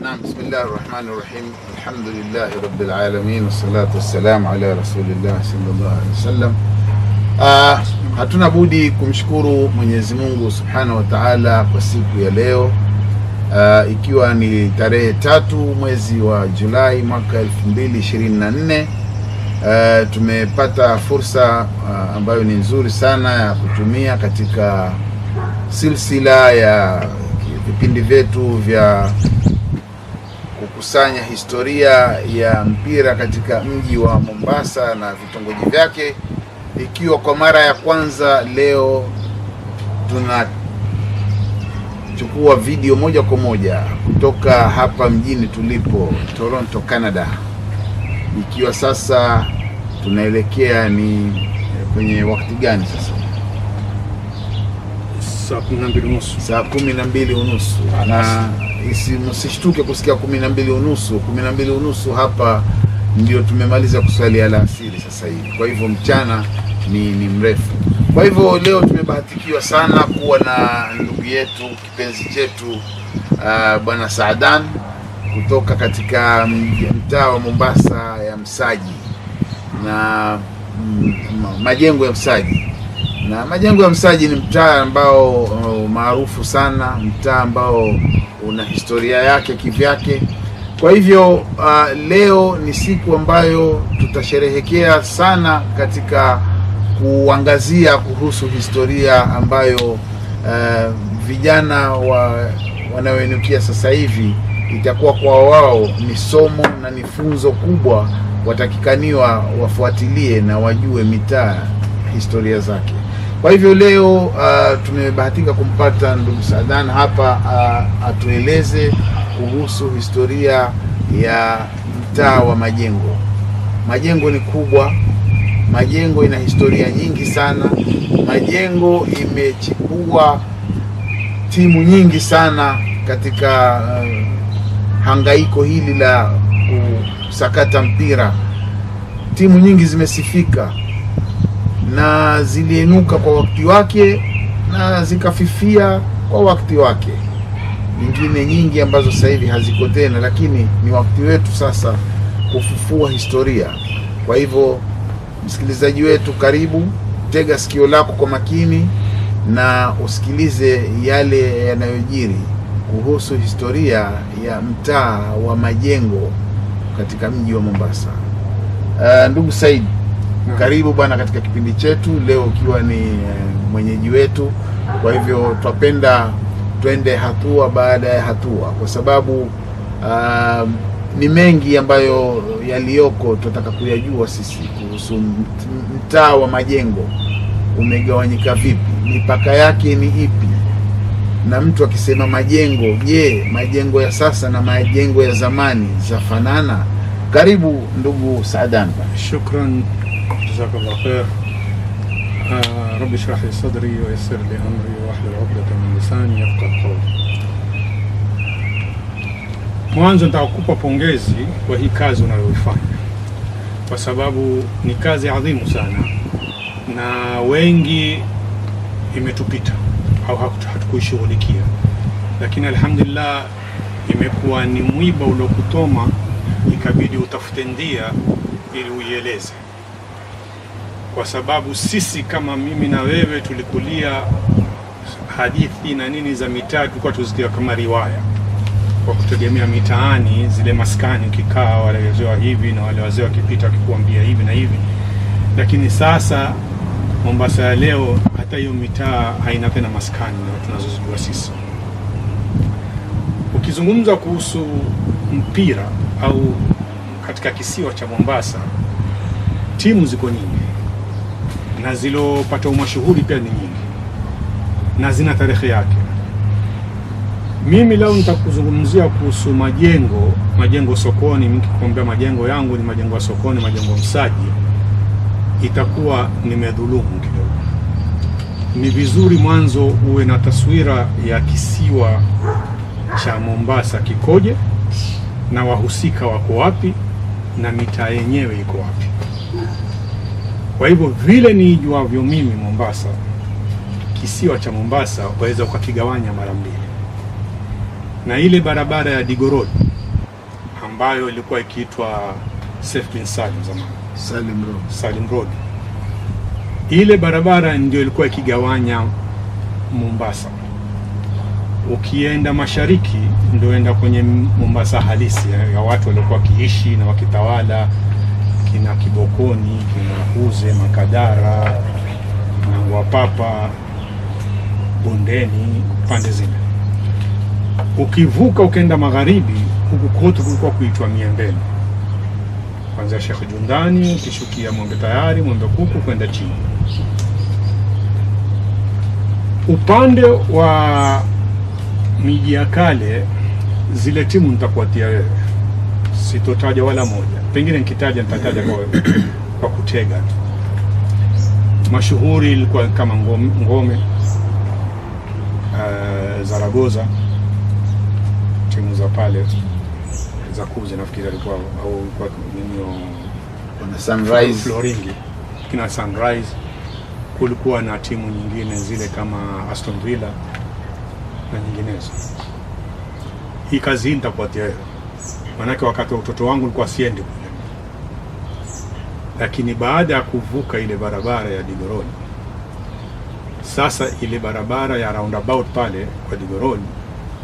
نعم بسم الله الرحمن الرحيم الحمد لله رب العالمين والصلاة والسلام على رسول الله صلى الله عليه وسلم. Hatuna budi kumshukuru Mwenyezi Mungu Subhanahu wa Ta'ala kwa siku ya leo, ikiwa ni tarehe 3 mwezi wa Julai mwaka 2024. Tumepata fursa ambayo ni nzuri sana ya kutumia katika silsila ya vipindi vyetu vya kukusanya historia ya mpira katika mji wa Mombasa na vitongoji vyake, ikiwa kwa mara ya kwanza leo tunachukua video moja kwa moja kutoka hapa mjini tulipo Toronto, Canada, ikiwa sasa tunaelekea ni kwenye wakati gani sasa? Saa 12:30. Saa 12:30. Na msishtuke kusikia 12:30. 12:30 hapa ndio tumemaliza kuswali alasiri sasa hivi. Kwa hivyo mchana ni mrefu. Kwa hivyo leo tumebahatikiwa sana kuwa na ndugu yetu kipenzi chetu Bwana Saadan kutoka katika mtaa wa Mombasa ya Msaji na majengo ya Msaji. Na majengo ya Msaji ni mtaa ambao maarufu sana, mtaa ambao una historia yake kivyake. Kwa hivyo leo ni siku ambayo tutasherehekea sana katika kuangazia kuhusu historia ambayo vijana wanaoinukia sasa hivi itakuwa kwa wao ni somo na ni funzo kubwa, watakikaniwa wafuatilie na wajue mitaa historia zake. Kwa hivyo leo tumebahatika kumpata ndugu Saadan hapa atueleze kuhusu historia ya mtaa wa Majengo. Majengo ni kubwa, Majengo ina historia nyingi sana. Majengo imechukua timu nyingi sana katika hangaiko hili la kusakata mpira. Timu nyingi zimesifika na zilienuka kwa wakati wake na zikafifia kwa wakati wake. Nyingine nyingi ambazo sasa hivi haziko tena, lakini ni wakati wetu sasa kufufua historia. Kwa hivyo msikilizaji wetu, karibu, tega sikio lako kwa makini na usikilize yale yanayojiri kuhusu historia ya mtaa wa Majengo katika mji wa Mombasa. Ndugu Said, karibu bwana katika kipindi chetu leo, ukiwa ni mwenyeji wetu. Kwa hivyo twapenda twende hatua baada ya hatua, kwa sababu ni mengi ambayo yaliyoko tunataka kuyajua sisi kuhusu mtaa wa Majengo. Umegawanyika vipi? Mipaka yake ni ipi? Na mtu akisema Majengo, je, Majengo ya sasa na Majengo ya zamani zafanana? Karibu ndugu Saadan. Shukran, jazakallah khair. Rabbi shrah li sadri wa yassir li amri wa ahlul 'uqdatan min lisani yafqahu qawli. Mwanzo nitakupa pongezi kwa hii kazi unayoifanya, kwa sababu ni kazi adhimu sana na wengi imetupita au hatukuishughulikia, lakini alhamdulillah imekuwa ni mwiba uliokutoma, ikabidi utafute ndia ili uieleze, kwa sababu sisi kama mimi na wewe tulikulia hadithi na nini za mitaa, tulikuwa tuzikia kama riwaya, kwa kutegemea mitaani zile maskani, ukikaa wale wazee hivi na wale wazee wakipita wakikuambia hivi na hivi. Lakini sasa Mombasa ya leo, hata hiyo mitaa haina tena maskani tunazozijua sisi. Ukizungumza kuhusu mpira au katika kisiwa cha Mombasa, timu ziko nyingi na zilopata umashuhuri pia ni nyingi na zina tarehe yake. Mimi leo nitakuzungumzia kuhusu Majengo sokoni. Nikikwambia Majengo yangu ni Majengo ya sokoni, Majengo Msaji, itakuwa nimedhulumu kidogo. Ni vizuri mwanzo uwe na taswira ya kisiwa cha Mombasa kikoje, na wahusika wako wapi, na mitaa yenyewe iko wapi. Kwa hivyo vile nijuavyo mimi Mombasa, kisiwa cha Mombasa waweza ukakigawanya mara mbili. Na ile barabara ya Digo Road ambayo ilikuwa ikiitwa Saif bin Salim zamani, Salim Road. Ile barabara ndio ilikuwa ikigawanya Mombasa. Ukienda mashariki ndio enda kwenye Mombasa halisi ya watu waliokuwa kiishi na wakitawala, kina Kibokoni, kina Uze, Makadara na Wapapa, Bondeni, pande zile. Ukivuka ukenda magharibi, huku kote kulikuwa kuitwa Miembeni, kwanza Sheikh Jundani, ukishukia Mwembe Tayari, Mwembe Kuku kwenda chini. Upande wa miji ya kale, zile timu nitakuatia wewe, sitotaja wala moja, pengine nikitaja nitataja kwa kutega tu. Mashuhuri ilikuwa kama Ngome, Zaragoza, timu za pale za kuzi nafikiri alikuwa au kwa nini, kuna Sunrise, Floringi, kina Sunrise. Kulikuwa na timu nyingine zile kama Aston Villa na nyinginezo. Hii kazi hii nitakupatia wewe, manake wakati wa utoto wangu nilikuwa siendi kule, lakini baada ya kuvuka ile barabara ya Digoroni, sasa ile barabara ya roundabout pale kwa Digoroni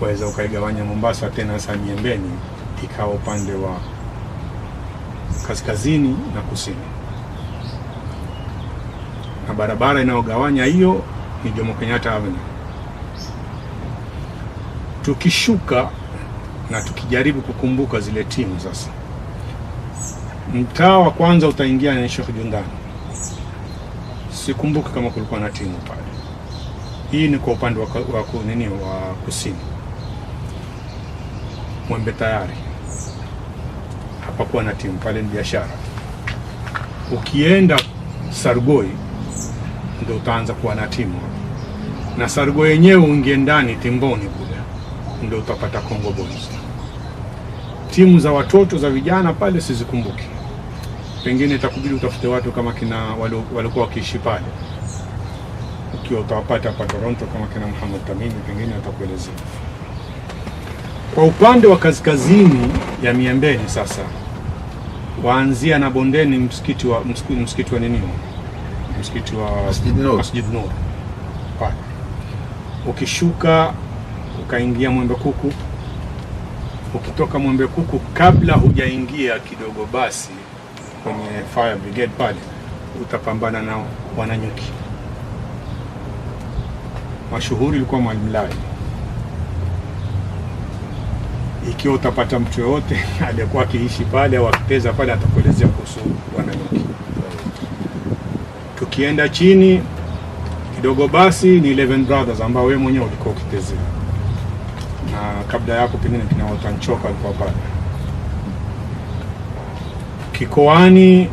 waweza ukaigawanya Mombasa tena sasa Miembeni ikawa upande wa kaskazini na kusini, na barabara inayogawanya hiyo ni Jomo Kenyatta Avenue. Tukishuka na tukijaribu kukumbuka zile timu sasa, mtaa wa kwanza utaingia na Sheikh Jundani. Sikumbuki kama kulikuwa na timu pale. Hii ni kwa upande wa kusini. Mwembe Tayari hapakuwa na timu pale, ni biashara. Ukienda Sargoi ndio utaanza kuwa na timu, na Sargoi yenyewe uingie ndani Timboni kule ndio utapata Congo Boys. Timu za watoto za vijana pale sizikumbuki, pengine itakubidi utafute watu kama kina walikuwa wakiishi pale, ukiwa utawapata hapa Toronto kama kina Muhammad Tamimi, pengine atakuelezea. Kwa upande wa kaskazini ya Miembeni sasa, waanzia na Bondeni msikiti wa nini, msikiti wa Masjid Nur pale. Ukishuka ukaingia Mwembe Kuku, ukitoka Mwembe Kuku kabla hujaingia kidogo basi kwenye fire brigade pale utapambana na Wananyuki. Mashuhuri ilikuwa Mwalimu Lai. Ikiwa utapata mtu yote aliyekuwa akiishi pale au akiteza pale atakuelezea kuhusu Wananyuki. Tukienda chini kidogo basi ni 11 Brothers ambao wewe mwenyewe ulikuwa ukitezea, na kabla yako pengine kina Watanchoka alikuwa pale. Kikoani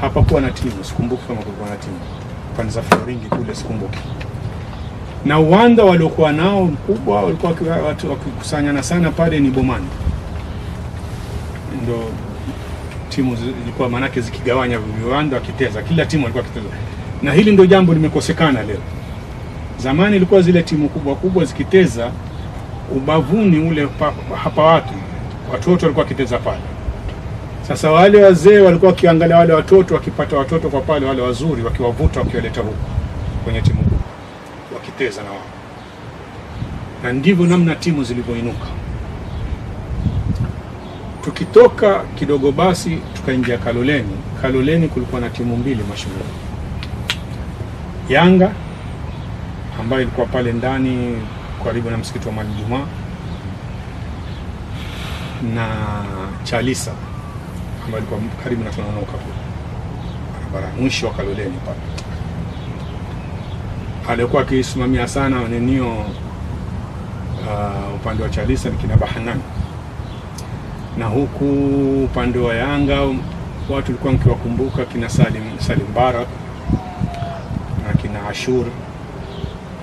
hapakuwa na timu, sikumbuki kama kulikuwa na timu. Pande za Floringi kule sikumbuki. Na uwanda waliokuwa nao mkubwa walikuwa watu wakikusanyana sana pale ni Bomani. Ndio timu zilikuwa manake zikigawanya viwanda wakiteza, kila timu ilikuwa kiteza. Na hili ndio jambo limekosekana leo. Zamani ilikuwa zile timu kubwa kubwa zikiteza ubavuni ule hapa watoto walikuwa kiteza pale. Sasa wale wazee walikuwa wakiangalia wale watoto, wakipata watoto kwa pale wale wazuri wakiwavuta wakiwaleta huko kwenye timu kubwa wakiteza na wao. Na ndivyo namna timu zilivyoinuka. Tukitoka kidogo basi tukaingia Kaloleni. Kaloleni kulikuwa na timu mbili mashuhuri. Yanga ambayo ilikuwa pale ndani karibu na msikiti wa Mwalimu Juma, na Chalisa ambayo ilikuwa karibu na Tononoka kule barabara mwisho wa Kaloleni pale. Alikuwa akisimamia sana nenio upande wa Chalisa ni kina Bahanani, na huku upande wa Yanga watu walikuwa mkiwakumbuka kina Salim Barak na kina Ashur,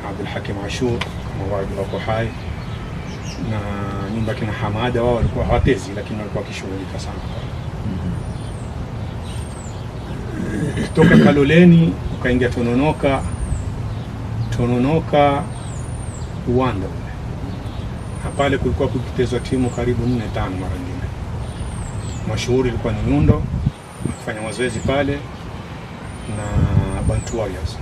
Abdul Hakim Ashur kama wako hai, na nyumba kina Hamada, wao walikuwa hawatezi lakini walikuwa kishughulika sana. Kutoka Kaloleni ukaingia Tononoka Uwanda ule. Na pale kulikuwa kukitezwa timu karibu 4-5 mara nyingine. Mashuhuri ilikuwa ni Nyundo kufanya mazoezi pale na Bantu Warriors.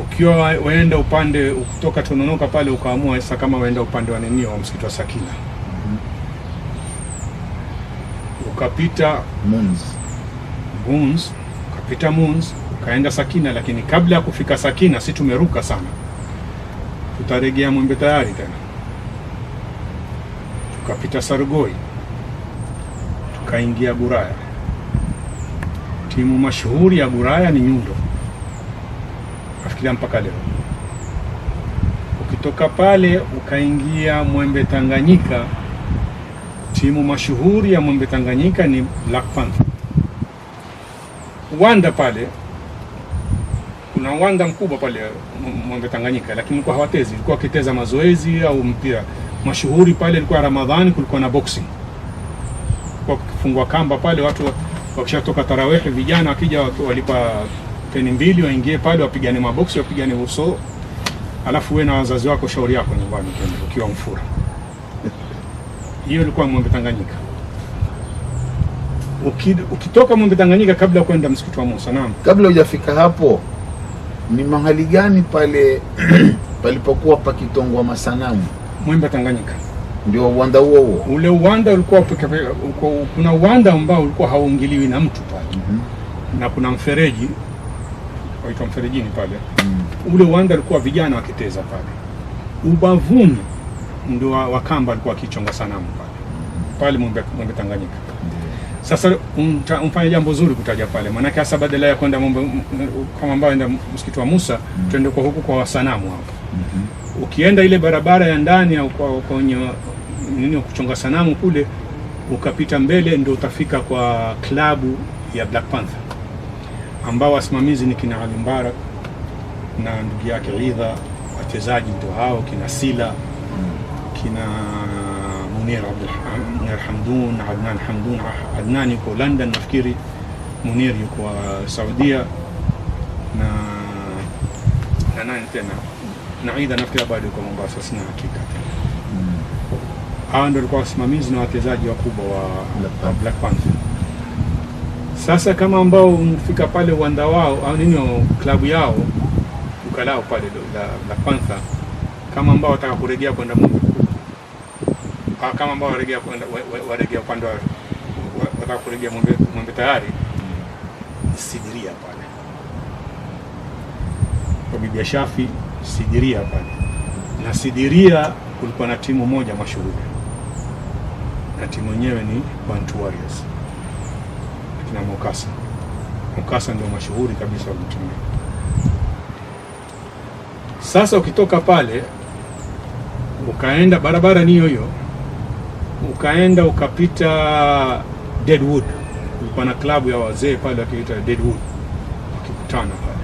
Ukiwa waenda upande kutoka Tononoka pale ukaamua sasa kama waenda upande wa nini wa msikiti wa Sakina. Ukapita Moons, ukapita Moons, ukaenda Sakina, lakini kabla ya kufika Sakina si tumeruka sana. Tutarejea Mwembe Tayari tena. Tukapita Sarugoi. Tukaingia Guraya. Timu mashuhuri ya Guraya ni Nyundo. Nafikiria mpaka leo. Ukitoka pale ukaingia Mwembe Tanganyika, timu mashuhuri ya Mwembe Tanganyika ni Black Panther. Uwanda pale, kuna uwanda mkubwa pale Mwembe Tanganyika, lakini ilikuwa hawatezi, ilikuwa kiteza mazoezi au mpira. Mashuhuri pale ilikuwa Ramadhani, kulikuwa na boxing. Kwa kufungwa kamba pale, watu wakishatoka tarawehi, vijana wakija walipa peni 2 waingie pale wapigane maboksi, wapigane uso. Alafu wewe na wazazi wako shauri yako nyumbani ukiwa mfura. Hiyo ilikuwa Mwembe Tanganyika. Ukitoka Mwembe Tanganyika kabla ya kwenda msikiti wa Musa, naam. Kabla hujafika hapo, ni mahali gani pale palipokuwa pakitongwa masanamu? Mwembe Tanganyika. Ndio uwanda huo. Ule uwanda ulikuwa kuna uwanda ambao ulikuwa hauingiliwi na mtu pale. Na kuna mfereji waitwa mferejini pale. Ule uwanda ulikuwa vijana wakiteza pale. Ubavuni ndio Wakamba walikuwa wakichonga sanamu pale Mwembe Tanganyika. Sasa umfanya jambo zuri kutaja pale, maana hasa badala ya kwenda kama ambao enda msikiti wa Musa, twende kwa huku kwa wasanamu hapo. Ukienda ile barabara ya ndani au kwa nini kuchonga sanamu kule, ukapita mbele ndio utafika kwa klabu ya Black Panther, ambao wasimamizi ni kina Ali Mbarak na ndugu yake Idha. Wachezaji ndio hao kina Sila, kina Munir Hamdun, Adnan Hamdun. Adnan yuko London nafikiri, Munir yuko Saudia, na nani tena, na Idha nafikiri bado yuko Mombasa, sina hakika. Hao ndio walikuwa wasimamizi na wachezaji wakubwa wa Black Panther. Sasa kama ambao umefika pale uwanda wao au nini klabu yao ukalao pale la Black Panther, kama ambao wataka kurejea kwenda Mungu, kama ambao warejea upande wa wataka kurejea Mwembe Tayari, Sidiria pale kwa Bibi Shafi, Sidiria pale. Na Sidiria kulikuwa na timu moja mashuhuri, na timu yenyewe ni Bantu Warriors na Mukasa ndio mashuhuri kabisa wa mtimu. Sasa ukitoka pale ukaenda barabara ni hiyo, ukaenda ukapita Deadwood. Kulikuwa na klabu ya wazee pale wakiita Deadwood, wakikutana pale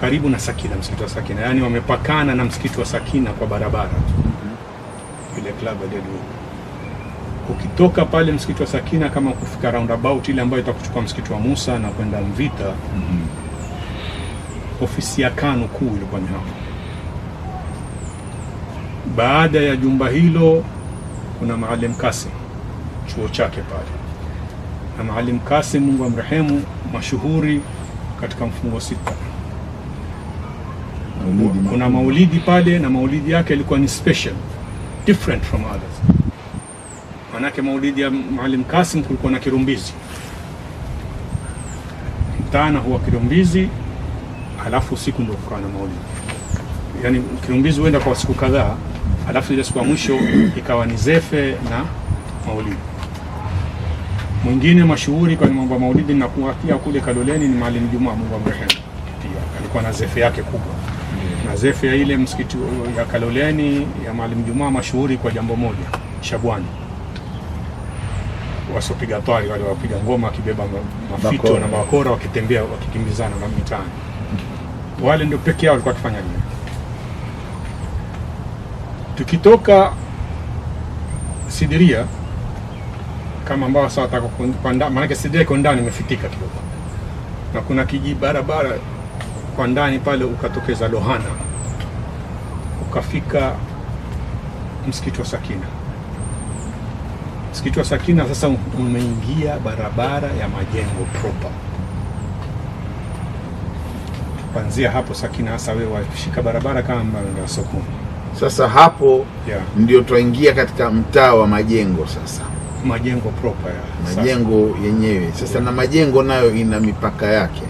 karibu na Sakina, msikiti wa Sakina. Yaani wamepakana na msikiti wa Sakina kwa barabara ile klabu ya Deadwood. Ukitoka pale msikiti wa Sakina, kama kufika roundabout ile ambayo itakuchukua msikiti wa Musa na kwenda Mvita, ofisi ya KANU kuu ilikuwa ni hapo. Baada ya jumba hilo kuna Maalim Kasim, chuo chake pale. Na Maalim Kasim, Mungu amrehemu, mashuhuri katika mfungo 6. Kuna maulidi pale, na maulidi yake ilikuwa ni special, different from others. Manake maulidi ya Maalim Kasim kulikuwa na kirumbizi. Mtana huwa kirumbizi, halafu usiku ndio kukawa na maulidi. Yaani kirumbizi huenda kwa siku kadhaa, halafu ile siku ya mwisho ikawa ni zefe na maulidi. Mwingine mashuhuri kwa mambo ya maulidi na kuwatia kule Kaloleni ni Maalim Juma, Mungu amrehemu. Pia alikuwa na zefe yake kubwa. Na zefe ya ile msikiti ya Kaloleni ya Maalim Juma mashuhuri kwa jambo moja, Shabwani. Wasopiga twari wale wapiga ngoma wakibeba mafito na bakora wakitembea wakikimbizana na mitaani. Wale ndio pekee yao walikuwa wakifanya hivyo. Tukitoka Sidiria, kama ambao sasa wataka kupanda, maana Sidiria iko ndani imefitika kidogo. Na kuna kiji barabara kwa ndani pale ukatokeza Lohana. ukafika msikiti wa Sakina. Msikiti wa Sakina sasa umeingia barabara ya Majengo proper. Kuanzia hapo Sakina hasa wewe washika barabara kama ndio sokoni. Sasa hapo ndio tuingia katika mtaa wa Majengo sasa. Majengo proper ya. Majengo yenyewe. Sasa na Majengo nayo ina mipaka yake.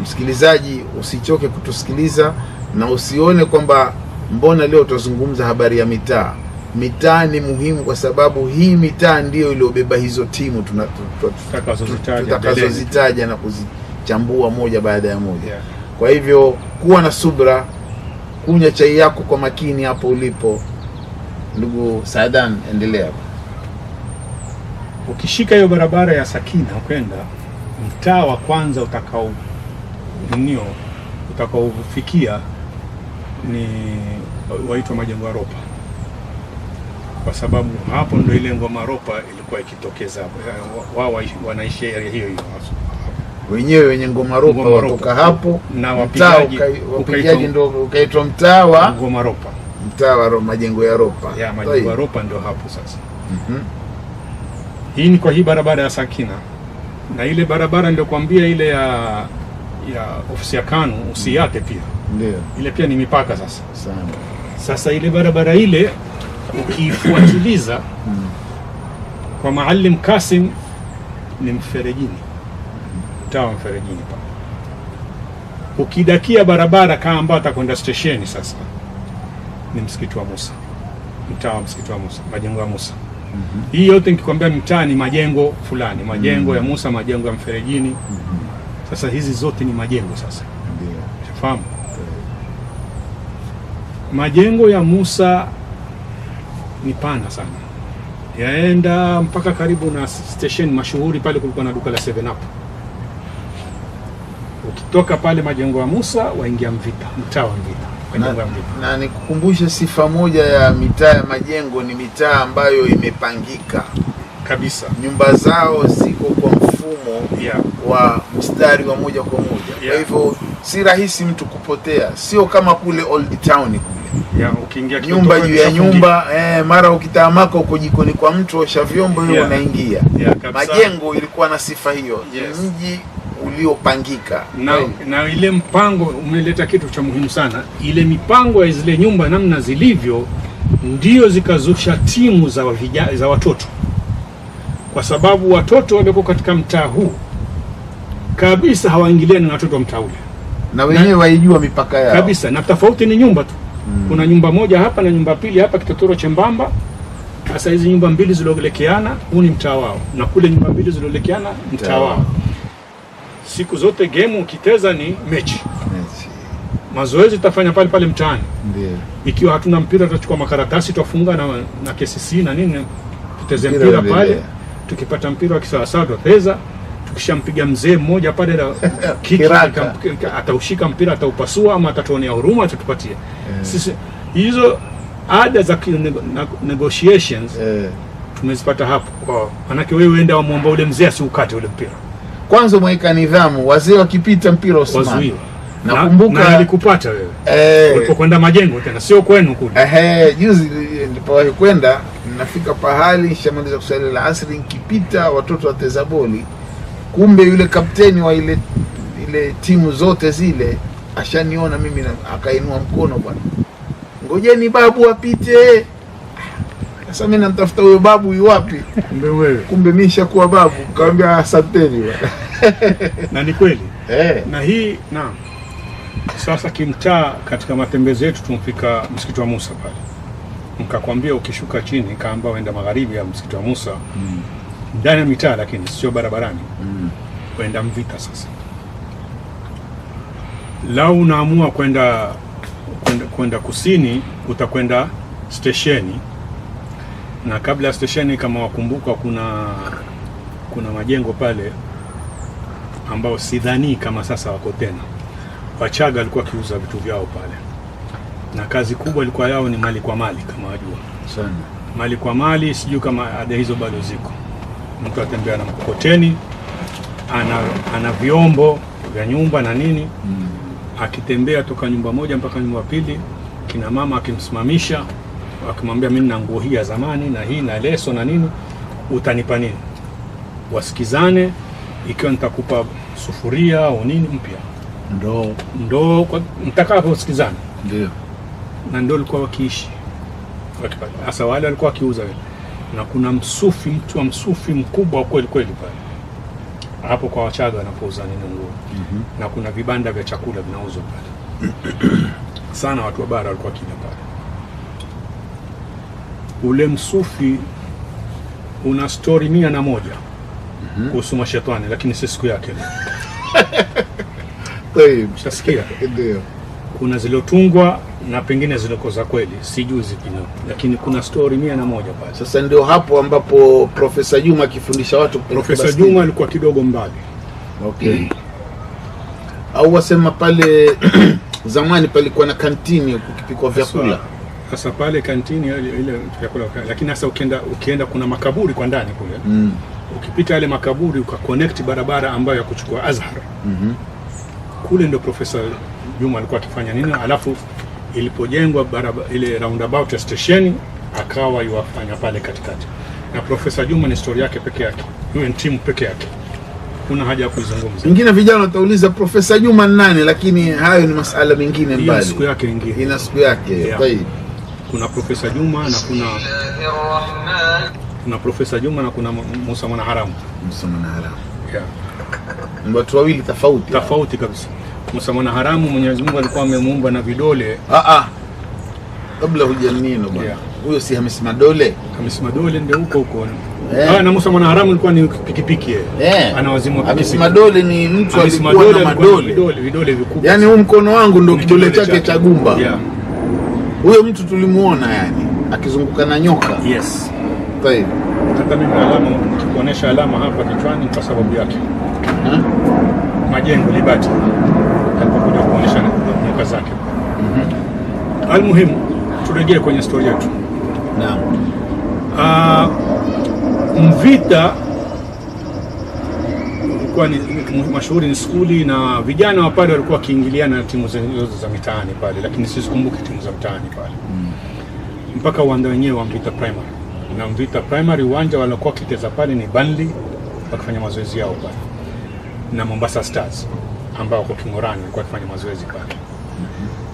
Msikilizaji, usichoke kutusikiliza na usione kwamba mbona leo tutazungumza habari ya mitaa. Mitaa ni muhimu kwa sababu hii mitaa ndio iliyobeba hizo timu tutakazozitaja na kuzichambua moja baada ya moja. Kwa hivyo kuwa na subra, kunywa chai yako kwa makini hapo ulipo. Ndugu Saadan, endelea. Ukishika hiyo barabara ya Sakina ukwenda mtaa wa kwanza utakaofikia ni waitwa Majengo ya Ropa, kwa sababu hapo ndio ile ngoma Ropa ilikuwa ikitokeza. Wao wanaishi area hiyo wenyewe wenye ngoma Ropa watoka hapo, na wapigaji ndio ukaitwa mtaa wa ngoma Ropa, mtaa wa Majengo ya Ropa. Ya Majengo ya Ropa ndio hapo sasa. Hii ni kwa hii barabara ya Sakina, na ile barabara ndio kwambia ile ya ofisi ya KANU usiate pia. Ndio. Ile pia ni mipaka sasa. Sana. Sasa ile barabara ile ukifuatiliza kwa Maalim Kasim ni Mferejini. Mtaa wa Mferejini pa. Ukidakia barabara kama ambayo atakwenda stesheni sasa ni msikiti wa Musa. Mtaa wa msikiti wa Musa, Majengo ya Musa. Hii yote nikikwambia mtaa ni majengo fulani, majengo ya Musa, majengo ya Mferejini. Sasa hizi zote ni majengo sasa. Ndio. Unafahamu? Majengo ya Musa ni pana sana. Yaenda mpaka karibu na station mashuhuri pale kulikuwa na duka la 7up. Ukitoka pale Majengo ya Musa waingia Mvita, mtaa wa Mvita. Na nikukumbushe sifa moja ya mitaa ya Majengo, ni mitaa ambayo imepangika kabisa. Nyumba zao ziko kwa mfumo wa mstari wa moja kwa moja. Kwa hivyo si rahisi mtu kupotea, sio kama kule Old Town kule. Ukiingia nyumba juu ya nyumba, mara ukitamaka uko jikoni kwa mtu osha vyombo hiyo unaingia. Majengo ilikuwa na sifa hiyo. Mji uliopangika. Na ile mpango umeleta kitu cha muhimu sana. Ile mipango ya zile nyumba namna zilivyo ndio zikazusha timu za watoto. Kwa sababu watoto walioko katika mtaa huu kabisa hawaingiliani na watoto wa mtaa ule. Na wenyewe waijua mipaka yao. Kabisa, na tofauti ni nyumba tu. Kuna nyumba moja hapa na nyumba pili hapa kitotoro chembamba. Sasa hizi nyumba mbili ziloelekeana, huu ni mtaa wao. Na kule nyumba mbili ziloelekeana, mtaa wao. Siku zote game ukiteza ni mechi. Mazoezi tutafanya pale pale mtaani. Ndio. Ikiwa hatuna mpira tutachukua makaratasi tufunga na KCC na nini, tuteze mpira pale. Tukipata mpira wa kisawasawa tutacheza. Tukishampiga mzee mmoja pale na kiki ataushika mpira ataupasua ama atatuonea huruma atatupatia. Sisi hizo ada za negotiations tumezipata hapo. Kwa manake wewe uenda muomba ule mzee asiukate ule mpira. Kwanza mweka nidhamu, wazee wakipita mpira usimame. Nakumbuka na nilikupata wewe. Ulipokwenda Majengo tena sio kwenu kule. Juzi nilipowahi kwenda, nafika pahali nishamaliza kusali la asri, nikipita watoto wateza boli. Kumbe yule kapteni wa ile timu zote zile ashaniona mimi na akainua mkono, bwana, ngojeni babu apite. Sasa mimi namtafuta huyo babu yuwapi? Kumbe wewe. Kumbe mimi nishakuwa babu. Kaambia asanteni bwana. Na ni kweli. Na hii sasa kimtaa katika matembezi yetu tumfika msikiti wa Musa pale. Nikakwambia ukishuka chini kaamba uenda magharibi ya msikiti wa Musa. Ndani ya mitaa lakini sio barabarani. Kwenda Mvita sasa. Lau unaamua kwenda kusini utakwenda stesheni. Na kabla ya stesheni kama wakumbuka kuna majengo pale ambao sidhani kama sasa wako tena. Wachaga alikuwa akiuza vitu vyao pale. Na kazi kubwa ilikuwa yao ni mali kwa mali kama wajua. Sana. Mali kwa mali sijui kama ada hizo bado ziko. Mtu atembea na mkokoteni, ana vyombo vya nyumba na nini. Akitembea toka nyumba moja mpaka nyumba pili, kina mama akimsimamisha akimwambia mimi nina nguo hii ya zamani na hii na leso na nini, utanipa nini? Wasikizane, ikiwa nitakupa sufuria au nini mpya, ndoo mtakaposikizana. Ndio. Na ndio walikuwa wakiishi hasa wale walikuwa wakiuza. Na kuna msufi, mtu wa msufi mkubwa kweli kweli pale hapo kwa Wachaga wanapouza nini nguo. Na kuna vibanda vya chakula vinauzwa pale sana, watu wa bara walikuwa kila pale. Ule msufi una story 101 kuhusu mashetani, lakini si siku yake. Mshasikia? Ndio. Kuna zilotungwa na pengine ziloko za kweli, sijui zipi, lakini kuna story 101 pale. Sasa ndio hapo ambapo Profesa Juma akifundisha watu. Profesa Juma alikuwa kidogo mbali. Okay. Au wasema pale zamani palikuwa na kantini ukipikwa vyakula. Sasa pale kantini ile vyakula, lakini sasa ukienda kuna makaburi kwa ndani kule. Ukipita yale makaburi ukaconnect barabara ambayo ya kuchukua Azhar. Kule ndio Profesa Juma alikuwa akifanya nini, alafu ilipojengwa ile roundabout ya station akawa yuwafanya pale katikati. Na Profesa Juma ni story yake peke yake, hiyo ni timu peke yake, kuna haja ya kuizungumza. Wengine vijana watauliza Profesa Juma ni nani, lakini hayo ni masuala mengine mbali. Ina siku yake nyingine. Ina siku yake. Yeah. Kuna Profesa Juma na kuna Profesa Juma na kuna Musa Mwanaharamu. Musa Mwanaharamu. Yeah. Watu wawili tofauti kabisa. Musa Mwanaharamu Mwenyezi Mungu alikuwa amemuumba na vidole. Kabla hujanino bwana. Huyo si Hamisi Madole. Hamisi Madole ndio huko. Na Musa Mwanaharamu alikuwa ni pikipiki yeye. Ana wazimu wa pikipiki. Hamisi Madole ni mtu alikuwa na vidole vikubwa. Yaani huu mkono wangu ndio kidole chake cha gumba. Yeah. Huyo mtu tulimuona yani akizunguka na nyoka. Yes. Tayeb. Hata mimi alama nikikuonesha alama hapa kichwani kwa sababu yake. Majengo Libati alipokuja kuonesha nyoka zake. Almuhimu turejee kwenye story yetu. Naam. Mvita ulikuwa ni mashuhuri, ni skuli na vijana wa pale walikuwa wakiingiliana na timu zote za mitaani pale, lakini sikumbuki timu za mitaani pale. Mpaka uwanja wenyewe wa Mvita Primary. Na Mvita Primary uwanja walikuwa kiteza pale ni Burnley wakifanya mazoezi yao pale. Na Mombasa Stars ambao kwa Kingorani walikuwa wakifanya mazoezi pale.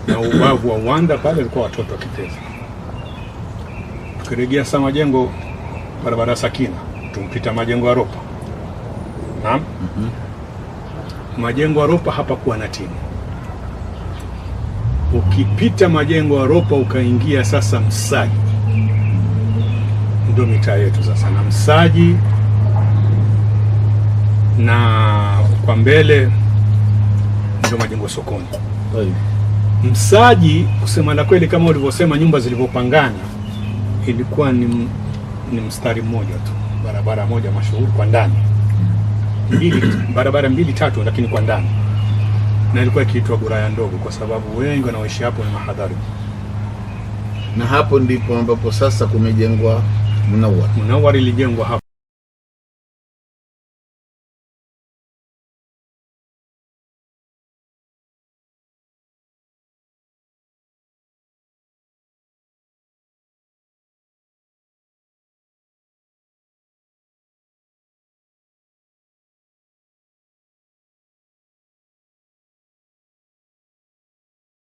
Na ubavu wa uwanja pale walikuwa watoto wakiteza. Tukirejea sama majengo barabara Sakina, tumpita majengo ya Ropa. Naam. Majengo ya Ropa hapakuwa na timu. Ukipita majengo ya Ropa ukaingia sasa Msaji, ndio mitaa yetu sasa, na Msaji na kwa mbele ndio majengo sokoni. Msaji kusema la kweli, kama ulivyosema, nyumba zilivyopangana ilikuwa ni mstari mmoja tu, barabara moja mashuhuri kwa ndani, barabara 2-3 lakini kwa ndani, na ilikuwa ikiitwa Buraya Ndogo kwa sababu wengi wanaoishi hapo ni mahadhari. Na hapo ndipo ambapo sasa kumejengwa Munawwar. Munawwar ilijengwa hapo.